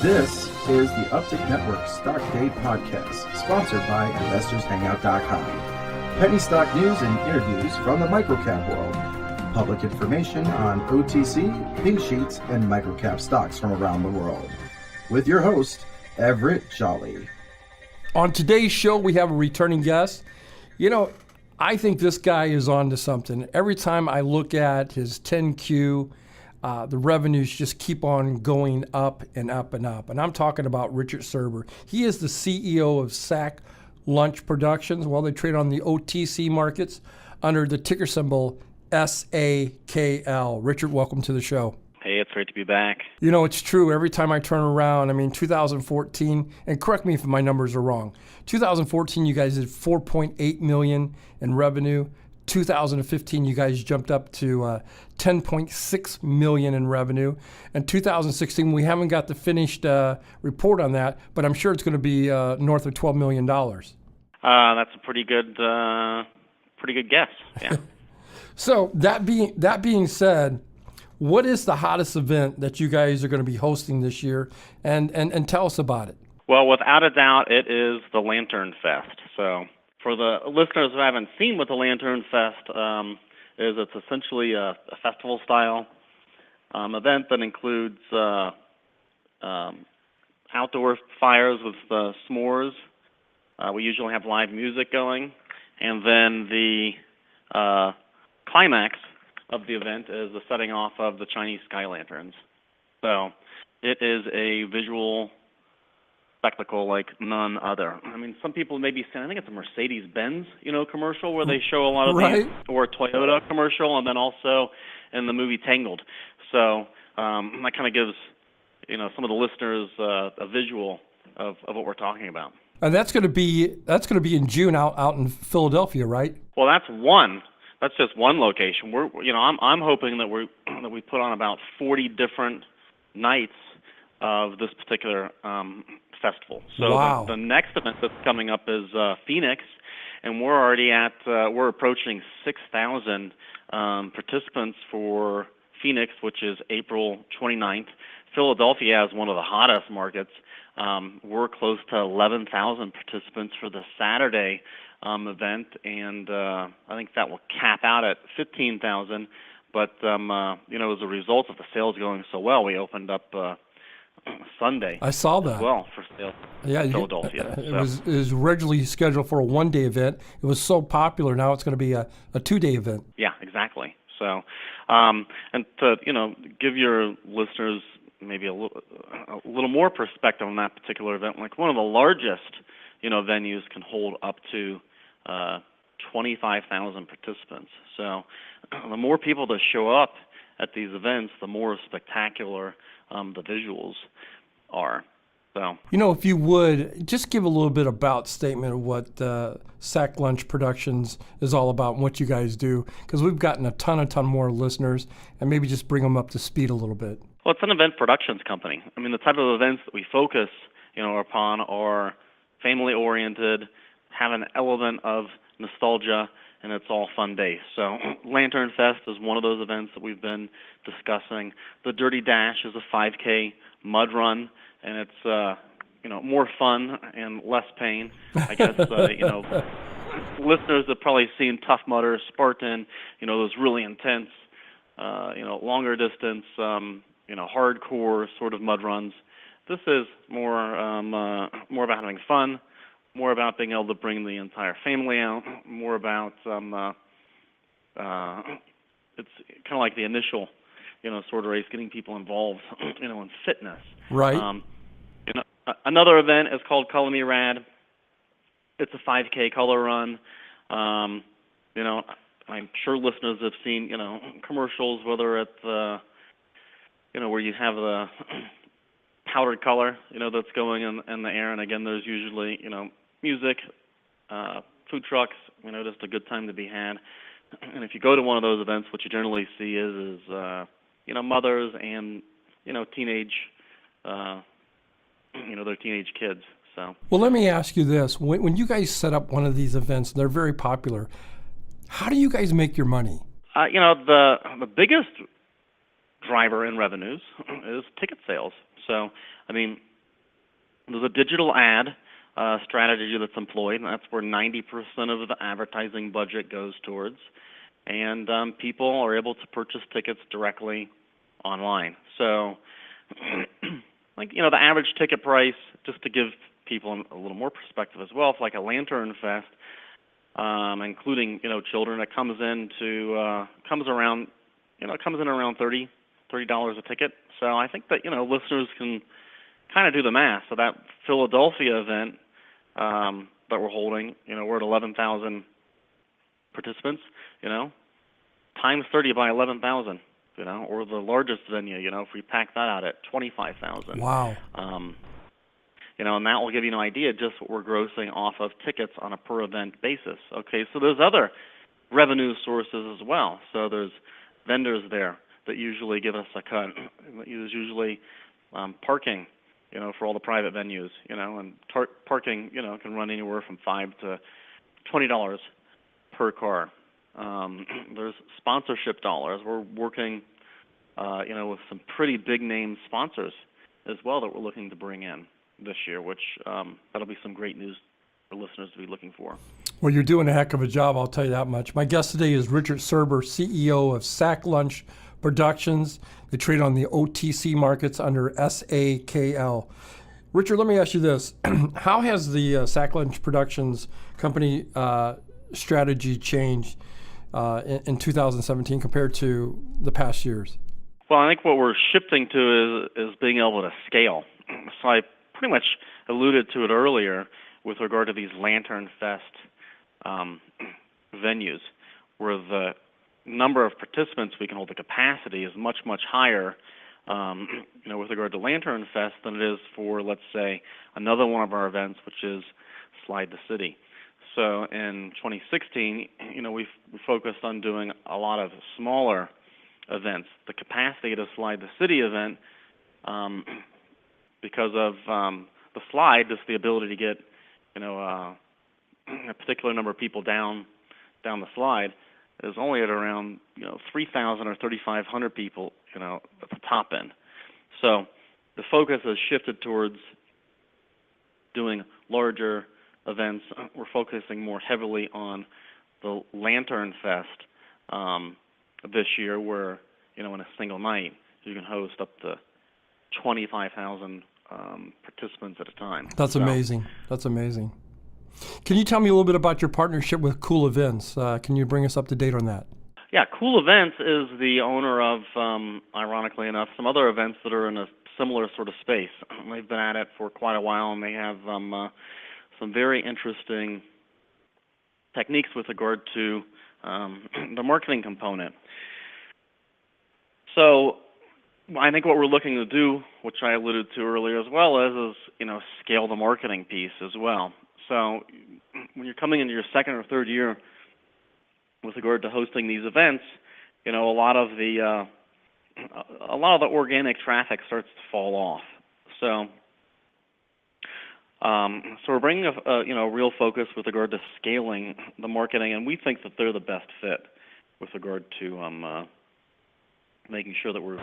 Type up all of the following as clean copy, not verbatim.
This is the Uptick Network Stock Day Podcast, sponsored by InvestorsHangout.com. Penny stock news and interviews from the microcap world. Public information on OTC, pink sheets, and microcap stocks from around the world. With your host, Everett Jolly. On today's show, we have a returning guest. You know, I think this guy is on to something. Every time I look at his 10Q, the revenues just keep on going up and up and up. And I'm talking about Richard Surber. He is the CEO of SAKL Productions. Well, they trade on the OTC markets under the ticker symbol SAKL. Richard, welcome to the show. Hey, it's great to be back. You know, it's true. Every time I turn around, 2014, and correct me if my numbers are wrong. 2014, you guys did $4.8 million in revenue. 2015, you guys jumped up to $10.6 million in revenue. And 2016, we haven't got the finished report on that, but I'm sure it's going to be north of $12 million. That's a pretty good guess. Yeah. So that being said, what is the hottest event that you guys are going to be hosting this year? And tell us about it. Well, without a doubt, it is the Lantern Fest. So for the listeners who haven't seen what the Lantern Fest is, it's essentially a festival-style event that includes outdoor fires with s'mores. We usually have live music going. And then the climax of the event is the setting off of the Chinese sky lanterns. So it is a visual spectacle like none other. Some people may be saying, I think it's a Mercedes-Benz, commercial where they show a lot of these, or a Toyota commercial, and then also in the movie Tangled. So that kind of gives, some of the listeners a visual of what we're talking about. And that's going to be in June out in Philadelphia, right? Well, that's just one location. I'm hoping that we put on about 40 different nights of this particular festival. So wow. The next event that's coming up is Phoenix, and we're approaching 6,000 participants for Phoenix, which is April 29th. Philadelphia is one of the hottest markets. We're close to 11,000 participants for the Saturday event, and I think that will cap out at 15,000. But as a result of the sales going so well, we opened up Sunday. I saw that as well for sales. Yeah, in Philadelphia. It was originally scheduled for a one-day event. It was so popular. Now it's going to be a two-day event. Yeah, exactly. So, and to give your listeners maybe a little more perspective on that particular event, like one of the largest venues can hold up to 25,000 participants. So the more people that show up at these events, the more spectacular the visuals are. So, if you would, just give a little bit about statement of what SAKL Productions is all about and what you guys do, because we've gotten a ton more listeners, and maybe just bring them up to speed a little bit. Well, it's an event productions company. The type of events that we focus, upon are family-oriented, have an element of nostalgia, and it's all fun days. So Lantern Fest is one of those events that we've been discussing. The Dirty Dash is a 5K mud run, and it's more fun and less pain. I guess listeners have probably seen Tough Mudder, Spartan, those really intense, longer distance, hardcore sort of mud runs. This is more about having fun, more about being able to bring the entire family out, more about it's kind of like the initial, sort of race, getting people involved, in fitness. Right. Another event is called Color Me Rad. It's a 5K color run. I'm sure listeners have seen, commercials, whether it's, where you have the powdered color, that's going in the air. And again, there's usually, music, food trucks, just a good time to be had. And if you go to one of those events, what you generally see is mothers and, teenage, their teenage kids. So. Well, let me ask you this. When you guys set up one of these events, they're very popular. How do you guys make your money? The biggest driver in revenues is ticket sales. So, I mean, there's a digital ad strategy that's employed, and that's where 90% of the advertising budget goes towards. And people are able to purchase tickets directly online. So, like, the average ticket price, just to give people a little more perspective as well, for like a Lantern Fest, including children, it comes in around $30 a ticket. So I think that listeners can kind of do the math. So that Philadelphia event that we're holding, we're at 11,000 participants, times 30 by 11,000, or the largest venue, if we pack that out at 25,000. Wow. And that will give you an idea just what we're grossing off of tickets on a per event basis. Okay, so there's other revenue sources as well. So there's vendors there that usually give us a cut. There's usually parking, for all the private venues, and parking, can run anywhere from $5 to $20 per car. There's sponsorship dollars. We're working, with some pretty big name sponsors as well that we're looking to bring in this year, which that'll be some great news for listeners to be looking for. Well, you're doing a heck of a job, I'll tell you that much. My guest today is Richard Surber, CEO of SAKL Productions. They trade on the OTC markets under SAKL. Richard, let me ask you this. How has the SAKL Productions company strategy changed in 2017 compared to the past years? Well, I think what we're shifting to is being able to scale. So I pretty much alluded to it earlier with regard to these Lantern Fest venues, where the number of participants we can hold, the capacity is much, much higher, with regard to Lantern Fest than it is for, let's say, another one of our events, which is Slide the City. So in 2016, we focused on doing a lot of smaller events. The capacity at a Slide the City event, because of the slide, just the ability to get, a particular number of people down the slide, is only at around 3,000 or 3,500 people, at the top end. So the focus has shifted towards doing larger events. We're focusing more heavily on the Lantern Fest this year, where in a single night you can host up to 25,000 participants at a time. That's amazing. That's amazing. Can you tell me a little bit about your partnership with Cool Events? Can you bring us up to date on that? Yeah, Cool Events is the owner of, ironically enough, some other events that are in a similar sort of space. They've been at it for quite a while, and they have some very interesting techniques with regard to the marketing component. So I think what we're looking to do, which I alluded to earlier as well, is scale the marketing piece as well. So when you're coming into your second or third year with regard to hosting these events, a lot of the organic traffic starts to fall off. So we're bringing a real focus with regard to scaling the marketing, and we think that they're the best fit with regard to making sure that we're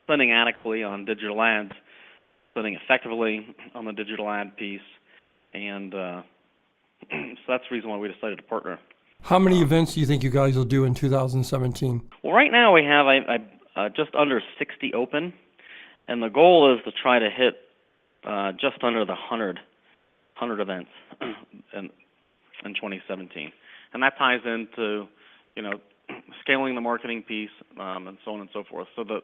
spending adequately on digital ads, spending effectively on the digital ad piece, and so that's the reason why we decided to partner. How many events do you think you guys will do in 2017? Well, right now we have just under 60 open, and the goal is to try to hit just under the 100 events in 2017, and that ties into scaling the marketing piece and so on and so forth. So the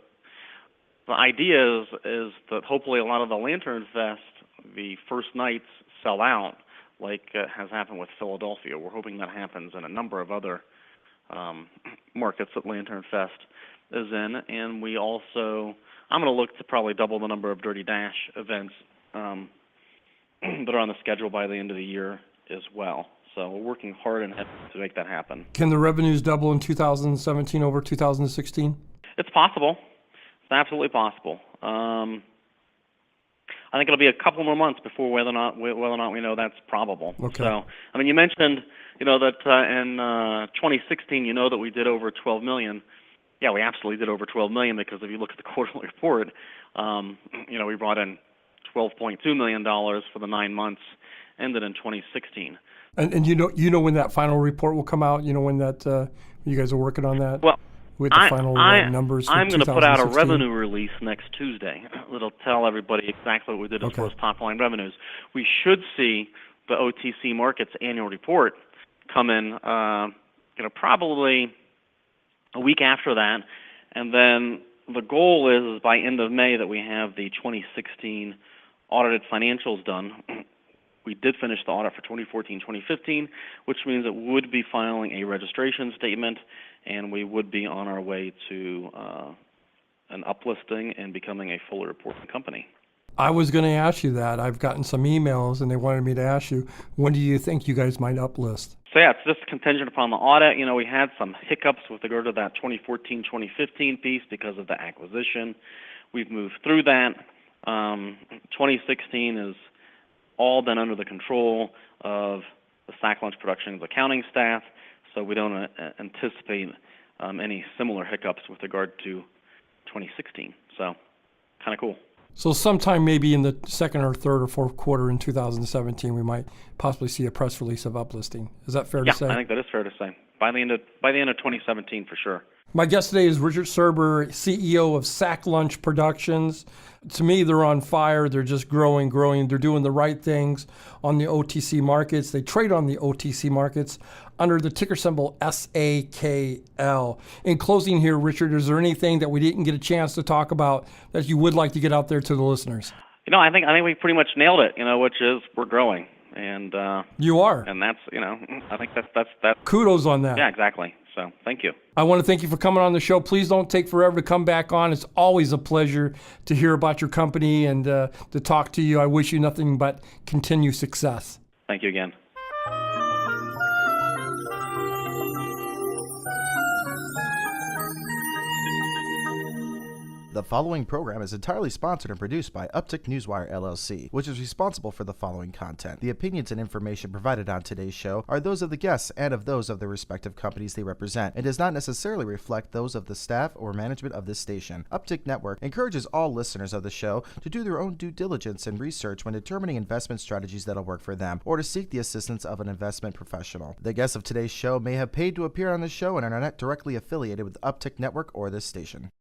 idea is that hopefully a lot of the Lantern Fest, the first nights sell out, like has happened with Philadelphia. We're hoping that happens in a number of other markets that Lantern Fest is in, and I'm going to look to probably double the number of Dirty Dash events that are on the schedule by the end of the year as well. So we're working hard and heavy to make that happen. Can the revenues double in 2017 over 2016? It's possible. It's absolutely possible. I think it'll be a couple more months before whether or not we know that's probable. Okay. So, you mentioned, that in 2016, that we did over $12 million. Yeah, we absolutely did over $12 million, because if you look at the quarterly report, We brought in $12.2 million for the 9 months ended in 2016. And you know when that final report will come out? You know when that you guys are working on that? Well, with the final numbers for I'm going to put out a 2016? revenue release next Tuesday that'll tell everybody exactly what we did as far as top-line revenues. We should see the OTC Markets annual report come in, probably a week after that, and then the goal is by end of May that we have the 2016 audited financials done. We did finish the audit for 2014, 2015, which means it would be filing a registration statement, and we would be on our way to an uplisting and becoming a fully reporting company. I was going to ask you that. I've gotten some emails, and they wanted me to ask you, when do you think you guys might uplist? So yeah, it's just contingent upon the audit. We had some hiccups with regard to that 2014, 2015 piece because of the acquisition. We've moved through that. 2016 is all been under the control of the SAKL Productions accounting staff, so we don't anticipate any similar hiccups with regard to 2016. So, kind of cool. So sometime maybe in the second or third or fourth quarter in 2017, we might possibly see a press release of uplisting. Is that fair to say? Yeah, I think that is fair to say. By the end of 2017 for sure. My guest today is Richard Surber, CEO of SAKL Productions. To me, they're on fire. They're just growing. They're doing the right things on the OTC markets. They trade on the OTC markets under the ticker symbol SAKL. In closing here, Richard, is there anything that we didn't get a chance to talk about that you would like to get out there to the listeners? I think we pretty much nailed it, which is we're growing. And you are. And that's, I think that's kudos on that. Yeah, exactly. So thank you. I want to thank you for coming on the show. Please don't take forever to come back on. It's always a pleasure to hear about your company and to talk to you. I wish you nothing but continued success. Thank you again. The following program is entirely sponsored and produced by Uptick Newswire LLC, which is responsible for the following content. The opinions and information provided on today's show are those of the guests and of those of the respective companies they represent, and does not necessarily reflect those of the staff or management of this station. Uptick Network encourages all listeners of the show to do their own due diligence and research when determining investment strategies that'll work for them, or to seek the assistance of an investment professional. The guests of today's show may have paid to appear on the show and are not directly affiliated with Uptick Network or this station.